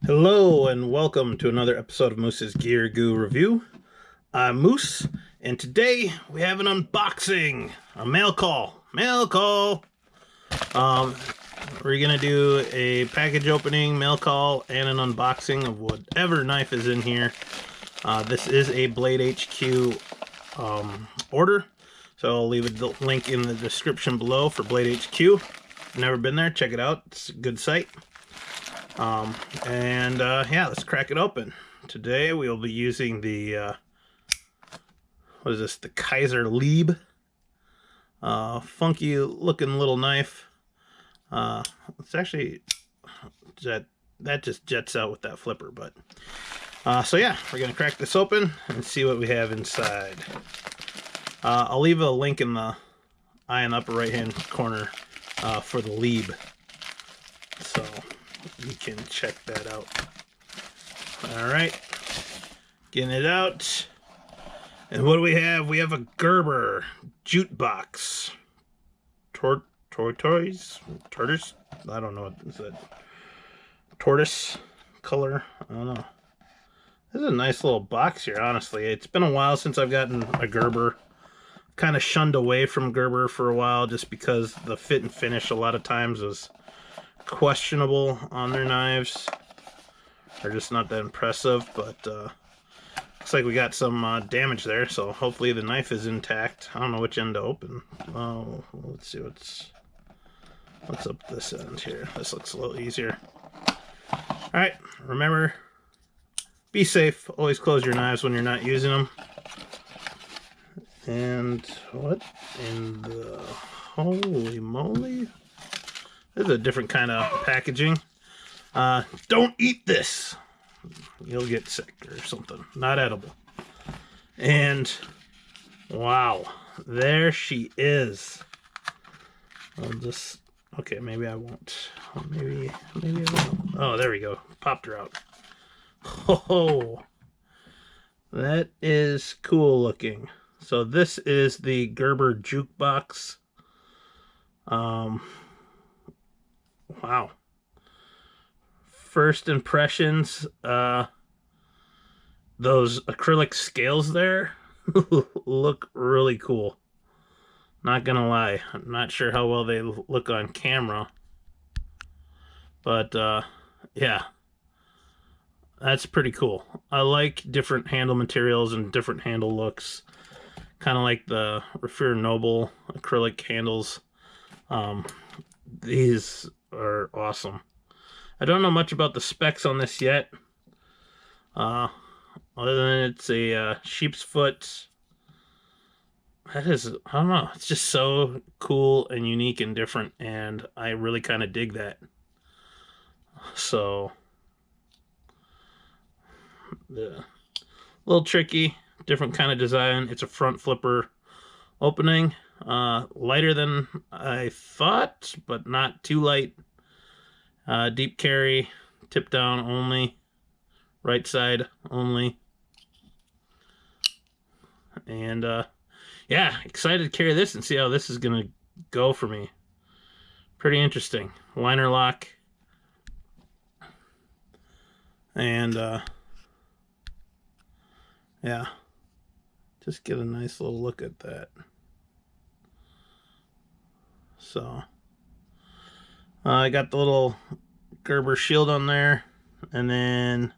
Hello and welcome to another episode of Moose's Gear Goo Review. I'm Moose, and today we have an unboxing, a mail call. Um, we're gonna do a package opening, mail call, and an unboxing of whatever knife is in here. This is a Blade HQ order, so I'll leave the link in the description below for Blade HQ. Never been there, check it out. It's a good site. Yeah, let's crack it open. Today we'll be using the what is this? The Kaiser Lieb. Funky looking little knife. It's actually that just jets out with that flipper, but so yeah, we're gonna crack this open and see what we have inside. I'll leave a link in the eye in the upper right hand corner for the Lieb, so you can check that out. All right, getting it out. And what do we have? We have a Gerber Jukebox. Tortoise? I don't know. What is that? Tortoise color? I don't know. This is a nice little box here, honestly. It's been a while since I've gotten a Gerber. Kind of shunned away from Gerber for a while just because the fit and finish a lot of times was questionable on their knives. They're just not that impressive, but looks like we got some damage there, so hopefully the knife is intact. I don't know which end to open. Oh, let's see what's up this end here. This looks a little easier. All right, remember, be safe. Always close your knives when you're not using them. And what in the holy moly? This is a different kind of packaging. Don't eat this. You'll get sick or something. Not edible. And wow, there she is. I'll just, okay, maybe I won't. Maybe I won't. Oh, there we go. Popped her out. Oh, that is cool looking. So this is the Gerber Jukebox. Wow. First impressions, those acrylic scales there look really cool. Not gonna lie, I'm not sure how well they look on camera, but yeah, that's pretty cool. I like different handle materials and different handle looks, kind of like the Refer Noble acrylic handles. These are awesome. I don't know much about the specs on this yet. Other than it's a sheep's foot. That is, I don't know. It's just so cool and unique and different, and I really kind of dig that. So, the little tricky, different kind of design. It's a front flipper opening. Lighter than I thought, but not too light. Deep carry, tip down only, right side only. And yeah, excited to carry this and see how this is gonna go for me. Pretty interesting. Liner lock. And yeah, just get a nice little look at that. So I got the little Gerber shield on there, and then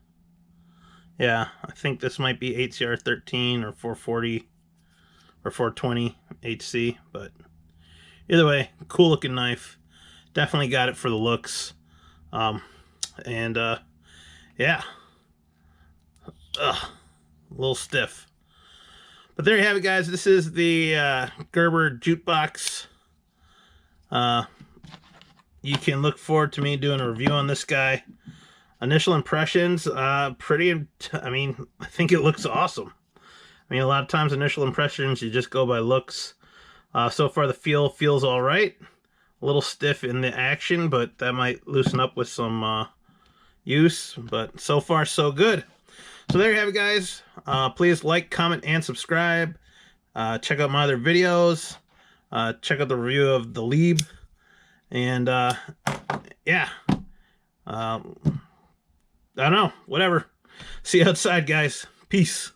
yeah, I think this might be HCR 13 or 440 or 420 HC, but either way, cool looking knife. Definitely got it for the looks. And yeah, a little stiff. But there you have it, guys. This is the Gerber Jukebox. You can look forward to me doing a review on this guy. Initial impressions, I mean, I think it looks awesome. I mean, a lot of times initial impressions, you just go by looks. So far the feel feels all right. A little stiff in the action, but that might loosen up with some use. But so far, so good. So there you have it, guys. Please like, comment, and subscribe. Check out my other videos. Check out the review of the Lieb. And yeah, I don't know. Whatever. See you outside, guys. Peace.